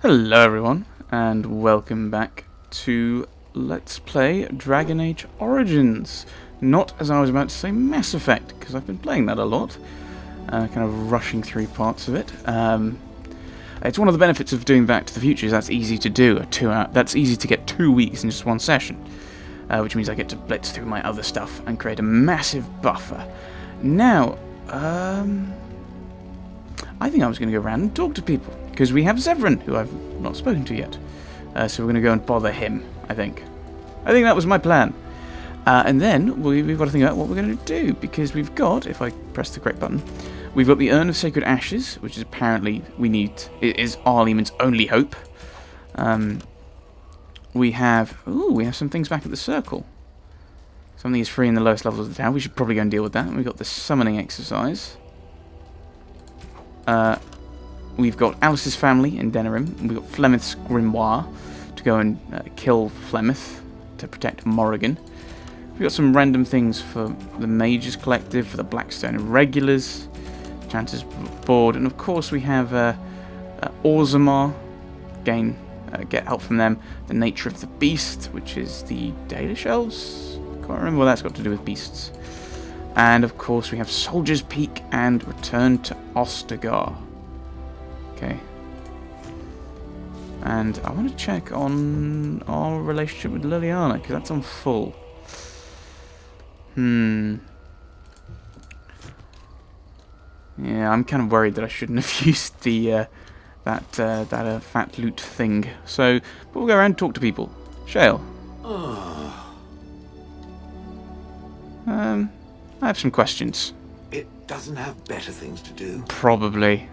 Hello everyone, and welcome back to Let's Play Dragon Age Origins. Not, as I was about to say, Mass Effect, because I've been playing that a lot, kind of rushing through parts of it. It's one of the benefits of doing Back to the Future, is that's easy to do, that's easy to get 2 weeks in just one session, which means I get to blitz through my other stuff and create a massive buffer. Now, I think I was going to go around and talk to people, because we have Zevran, who I've not spoken to yet. So we're going to go and bother him, I think. I think that was my plan. And then we've got to think about what we're going to do, because we've got, if I press the correct button, we've got the Urn of Sacred Ashes, which is apparently it is Arleman's only hope. We have some things back at the Circle. Something is free in the lowest levels of the town. We should probably go and deal with that. We've got the summoning exercise. We've got Alice's family in Denerim. We've got Flemeth's grimoire to go and kill Flemeth to protect Morrigan. We've got some random things for the Mages Collective, for the Blackstone Regulars, Chances Board, and of course we have Orzammar, get help from them. The Nature of the Beast, which is the Data Shelves. Can't remember what that's got to do with beasts. And of course we have Soldier's Peak and Return to Ostagar. Okay. And I want to check on our relationship with Liliana, because that's on full. Yeah, I'm kind of worried that I shouldn't have used the that fat loot thing. So, but we'll go around and talk to people. Shale. I have some questions. It doesn't have better things to do. Probably.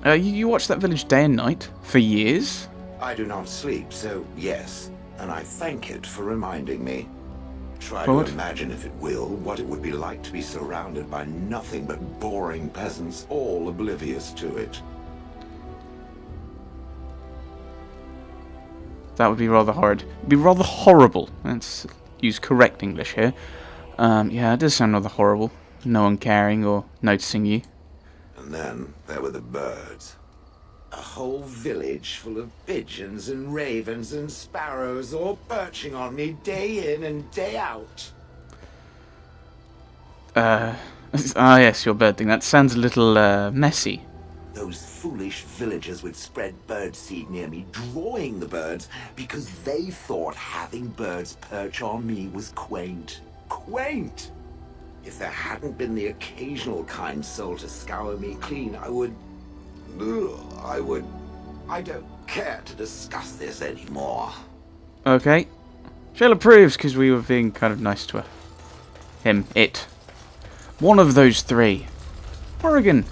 You watch that village day and night for years? I do not sleep, so yes, and I thank it for reminding me. Try What? to imagine, if it will, what it would be like to be surrounded by nothing but boring peasants, all oblivious to it. That would be rather horrid. It'd be rather horrible. Let's use correct English here. Yeah, it does sound rather horrible. No one caring or noticing you. And then there were the birds. A whole village full of pigeons and ravens and sparrows all perching on me day in and day out. Yes, your bird thing. That sounds a little, messy. Those foolish villagers would spread birdseed near me, drawing the birds, because they thought having birds perch on me was quaint. Quaint! If there hadn't been the occasional kind soul to scour me clean, I don't care to discuss this anymore. Okay. Shale approves, because we were being kind of nice to her. It. One of those three. Morrigan.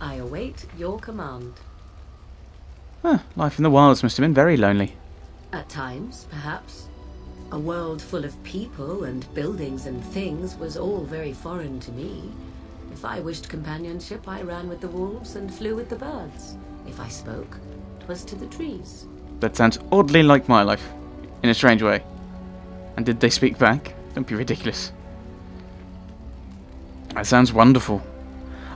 I await your command. Life in the wilds must have been very lonely. At times, perhaps. A world full of people and buildings and things was all very foreign to me. If I wished companionship, I ran with the wolves and flew with the birds. If I spoke, 'twas to the trees. That sounds oddly like my life, in a strange way. And did they speak back? Don't be ridiculous. That sounds wonderful.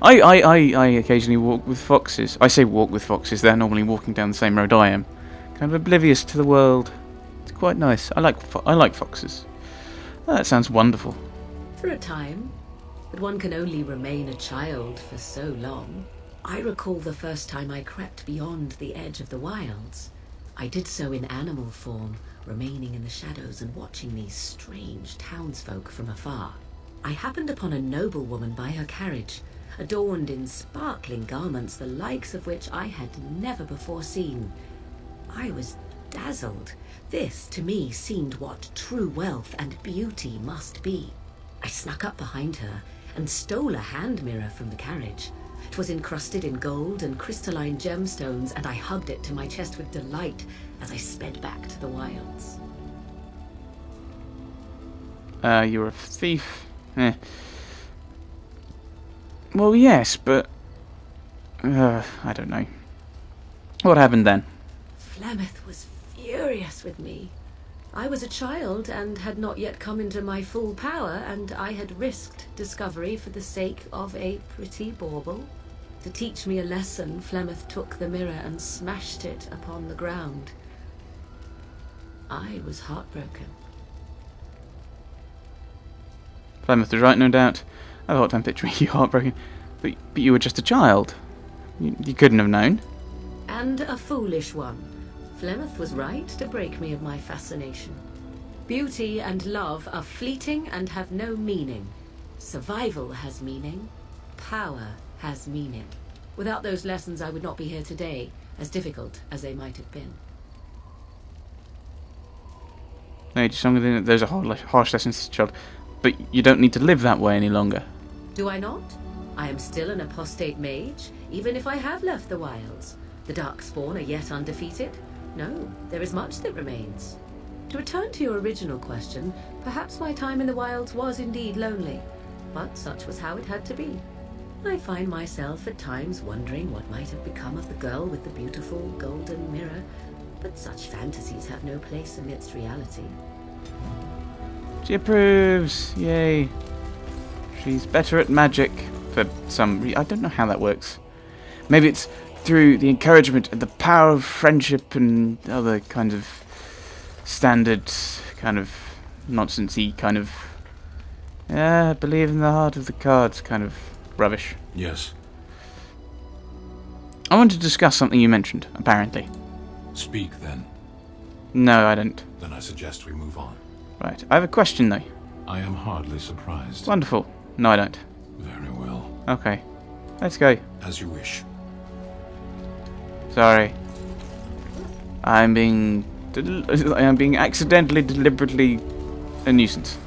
I occasionally walk with foxes. I say walk with foxes, they're normally walking down the same road I am. Kind of oblivious to the world. It's quite nice. I like foxes. That sounds wonderful. For a time, but one can only remain a child for so long. I recall the first time I crept beyond the edge of the wilds. I did so in animal form, remaining in the shadows and watching these strange townsfolk from afar. I happened upon a noblewoman by her carriage, adorned in sparkling garments the likes of which I had never before seen. I was dazzled. This, to me, seemed what true wealth and beauty must be. I snuck up behind her and stole a hand mirror from the carriage. It was encrusted in gold and crystalline gemstones, and I hugged it to my chest with delight as I sped back to the wilds. You're a thief. Well, yes, but... I don't know. What happened then? Flemeth was furious with me. I was a child and had not yet come into my full power, and I had risked discovery for the sake of a pretty bauble. To teach me a lesson, Flemeth took the mirror and smashed it upon the ground. I was heartbroken. Flemeth was right, no doubt. I thought I'm picturing you heartbroken. But you were just a child. You couldn't have known. And a foolish one. Flemeth was right to break me of my fascination. Beauty and love are fleeting and have no meaning. Survival has meaning. Power has meaning. Without those lessons, I would not be here today, as difficult as they might have been. No, just something. Those are harsh lessons, child. But you don't need to live that way any longer. Do I not? I am still an apostate mage, even if I have left the wilds. The Darkspawn are yet undefeated. No, there is much that remains. To return to your original question, perhaps my time in the wilds was indeed lonely, but such was how it had to be. I find myself at times wondering what might have become of the girl with the beautiful golden mirror, but such fantasies have no place amidst reality. She approves! Yay! She's better at magic for some reason. I don't know how that works. Maybe it's through the encouragement and the power of friendship and other kinds of standard kind of nonsensey kind of believe in the heart of the cards kind of rubbish. Yes. I want to discuss something you mentioned, apparently. Speak then. No, I don't. Then I suggest we move on. Right. I have a question, though. I am hardly surprised. Wonderful. No, I don't. Very well. Okay. Let's go. As you wish. Sorry. I am being accidentally, deliberately a nuisance.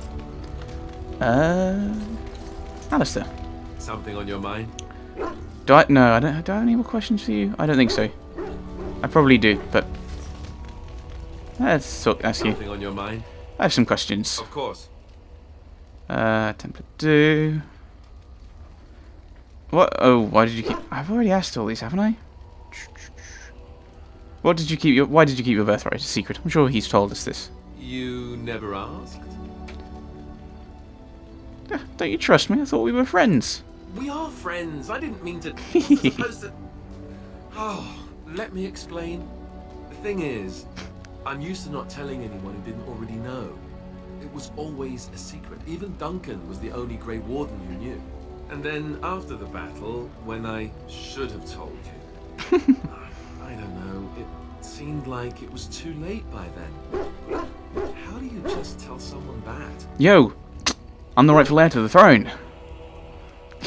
Alistair. Something on your mind? Do I have any more questions for you? I don't think so. I probably do, but let's ask you. Something on your mind? I have some questions. Of course. Template do. What? Oh, why did you keep? I've already asked all these, haven't I? What did you keep your? Why did you keep your birthright a secret? I'm sure he's told us this. You never asked? Don't you trust me? I thought we were friends. We are friends. I didn't mean to. I wasn't supposed to. Oh, let me explain. The thing is, I'm used to not telling anyone who didn't already know. It was always a secret. Even Duncan was the only Grey Warden who knew. And then after the battle, when I should have told you, I don't know, it seemed like it was too late by then. How do you just tell someone that? Yo, I'm the rightful heir to the throne.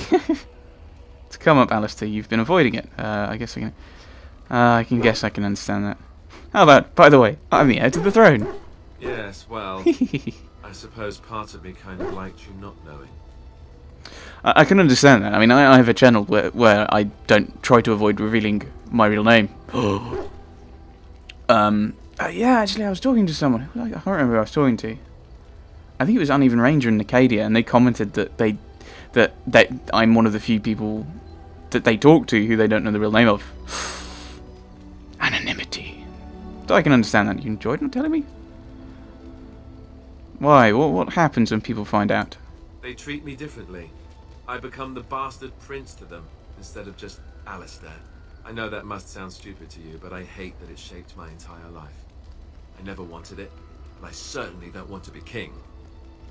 To come up, Alistair. You've been avoiding it. I guess I can. I can guess I can understand that. How about, by the way, I'm the heir to the throne. Yes, well, I suppose part of me kind of liked you not knowing. I can understand that. I mean, I have a channel where I don't try to avoid revealing my real name. Yeah, actually, I was talking to someone. I can't remember who I was talking to. I think it was Uneven Ranger in Acadia, and they commented that I'm one of the few people that they talk to who they don't know the real name of. Anonymity. So I can understand that. You enjoyed not telling me? Why? What happens when people find out? They treat me differently. I become the bastard prince to them, instead of just Alistair. I know that must sound stupid to you, but I hate that it shaped my entire life. I never wanted it, and I certainly don't want to be king.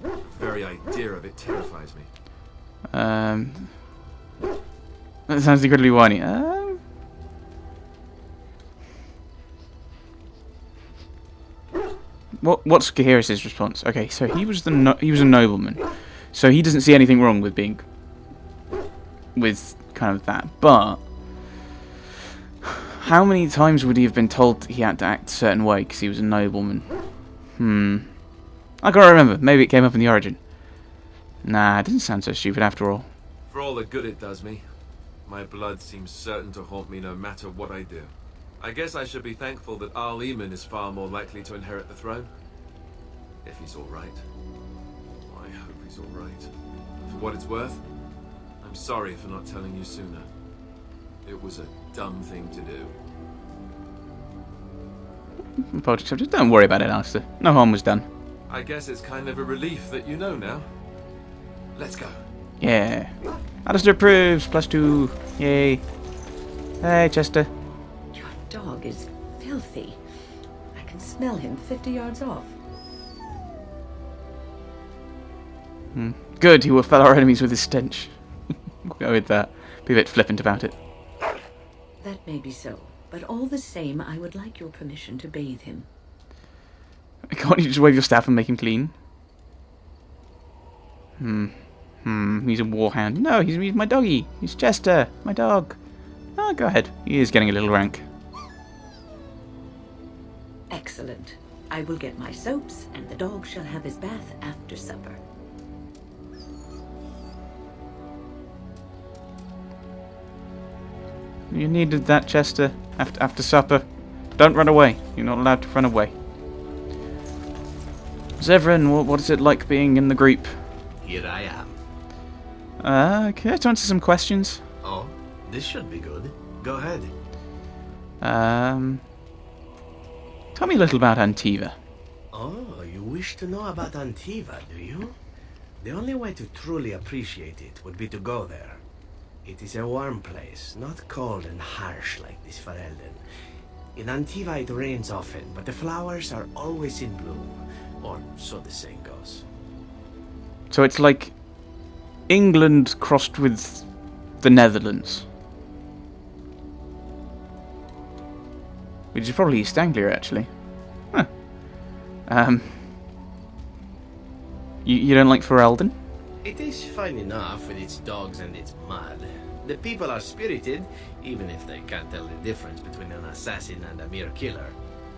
The very idea of it terrifies me. That sounds incredibly whiny. What's Gaheris' response? Okay, so he was a nobleman, so he doesn't see anything wrong with being with kind of that. But how many times would he have been told he had to act a certain way because he was a nobleman? I can't remember. Maybe it came up in the origin. Nah, it doesn't sound so stupid after all. For all the good it does me, my blood seems certain to haunt me no matter what I do. I guess I should be thankful that Arl Eamon is far more likely to inherit the throne. If he's alright. I hope he's alright. For what it's worth, I'm sorry for not telling you sooner. It was a dumb thing to do. Apologies accepted. Don't worry about it, Alistair. No harm was done. I guess it's kind of a relief that you know now. Let's go. Yeah. Alistair approves. +2. Yay. Hey, Chester. Your dog is filthy. I can smell him 50 yards off. Good, he will fell our enemies with his stench. We'll go with that. Be a bit flippant about it. That may be so, but all the same, I would like your permission to bathe him. Can't you just wave your staff and make him clean? He's a warhound. No, he's my doggy. He's Chester, my dog. Oh, go ahead. He is getting a little rank. Excellent. I will get my soaps, and the dog shall have his bath after supper. You needed that, Chester. After supper. Don't run away. You're not allowed to run away. Zevran, what is it like being in the group? Here I am. Can I answer some questions? Oh, this should be good. Go ahead. Tell me a little about Antiva. Oh, you wish to know about Antiva, do you? The only way to truly appreciate it would be to go there. It is a warm place, not cold and harsh like this Ferelden. In Antiva it rains often, but the flowers are always in bloom. Or so the saying goes. So it's like England crossed with the Netherlands. Which is probably East Anglia, actually. Huh. You don't like Ferelden? It is fine enough with its dogs and its mud. The people are spirited, even if they can't tell the difference between an assassin and a mere killer.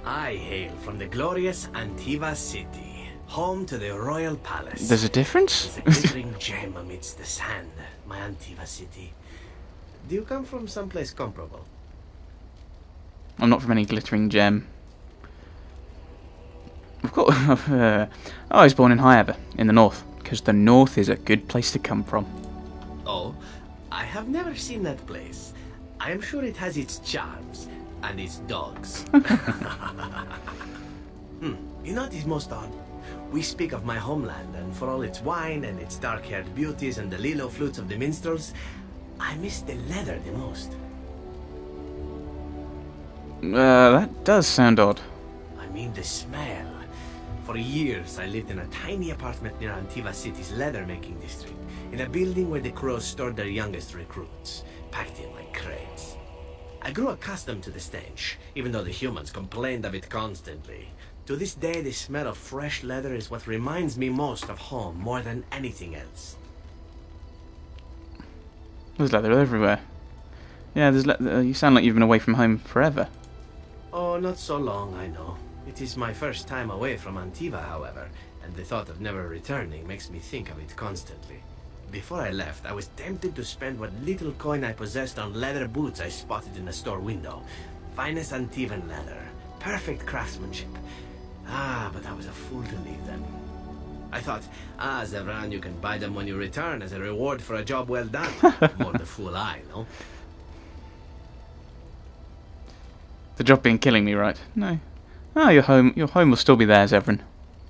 I hail from the glorious Antiva city, home to the royal palace. There's a difference? It's a glittering gem amidst the sand, my Antiva city. Do you come from someplace comparable? I'm not from any glittering gem. Of course, I was born in Highever, in the north, because the north is a good place to come from. Oh, I have never seen that place. I am sure it has its charms and its dogs. You know what is most odd? We speak of my homeland, and for all its wine and its dark-haired beauties and the lilo flutes of the minstrels, I miss the leather the most. That does sound odd. I mean the smell. For years, I lived in a tiny apartment near Antiva City's leather-making district, in a building where the crows stored their youngest recruits, packed in like crates. I grew accustomed to the stench, even though the humans complained of it constantly. To this day, the smell of fresh leather is what reminds me most of home, more than anything else. There's leather everywhere. Yeah, you sound like you've been away from home forever. Oh, not so long, I know. It is my first time away from Antiva, however, and the thought of never returning makes me think of it constantly. Before I left, I was tempted to spend what little coin I possessed on leather boots I spotted in a store window. Finest Antivan leather. Perfect craftsmanship. But I was a fool to leave them. I thought, Zevran, you can buy them when you return as a reward for a job well done. More the fool I, no? The job being killing me, right? No. Your home will still be there, Zevran.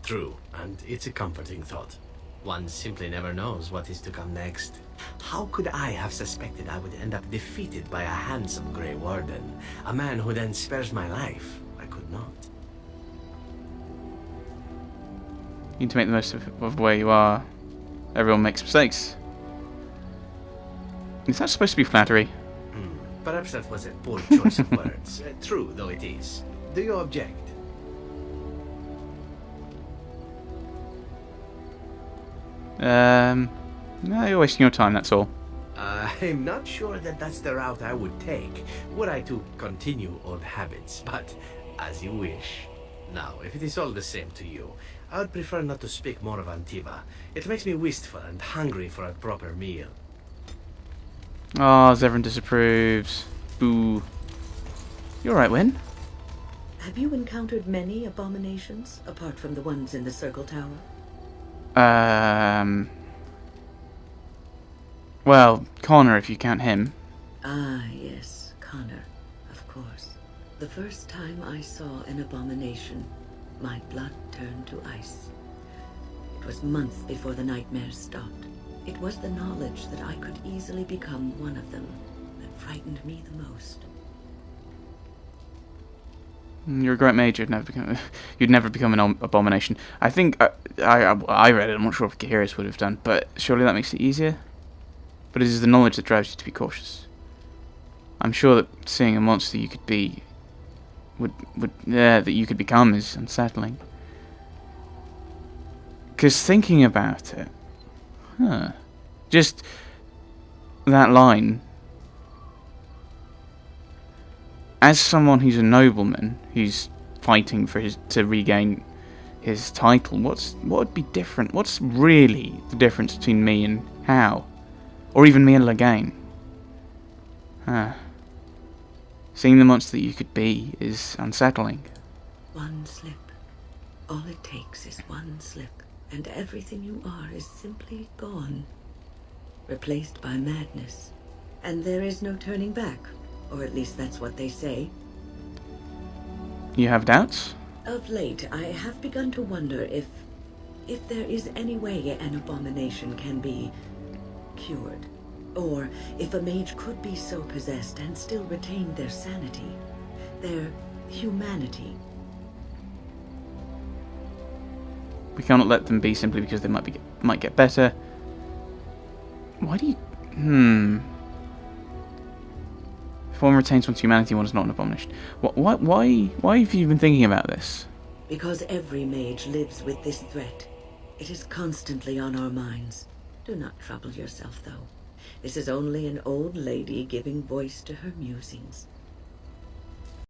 True, and it's a comforting thought. One simply never knows what is to come next. How could I have suspected I would end up defeated by a handsome Grey Warden? A man who then spares my life? I could not. You need to make the most of where you are. Everyone makes mistakes. Is that supposed to be flattery? Perhaps that was a poor choice of words. True, though it is. Do you object? No, you're wasting your time, that's all. I'm not sure that that's the route I would take, were I to continue old habits, but as you wish. Now, if it is all the same to you, I would prefer not to speak more of Antiva. It makes me wistful and hungry for a proper meal. Oh, Zevran disapproves. Boo. You're right, Win. Have you encountered many abominations, apart from the ones in the Circle Tower? Well, Connor, if you count him. Ah, yes, Connor, of course. The first time I saw an abomination, my blood turned to ice. It was months before the nightmares stopped. It was the knowledge that I could easily become one of them that frightened me the most. You're a great mage. You'd never become an abomination. I think I read it. I'm not sure if Gahirus would have done, but surely that makes it easier. But it is the knowledge that drives you to be cautious. I'm sure that seeing a monster you could be, that you could become is unsettling. Because thinking about it, just that line. As someone who's a nobleman, who's fighting for to regain his title, what would be different? What's really the difference between me and How? Or even me and Lagain? Seeing the monster that you could be is unsettling. One slip. All it takes is one slip, and everything you are is simply gone. Replaced by madness. And there is no turning back. Or at least that's what they say. You have doubts? Of late, I have begun to wonder if there is any way an abomination can be cured. Or if a mage could be so possessed and still retain their sanity, their humanity. We cannot let them be simply because they might get better. Why do you... If one retains one's humanity, one is not an abomination. Why have you been thinking about this? Because every mage lives with this threat. It is constantly on our minds. Do not trouble yourself, though. This is only an old lady giving voice to her musings.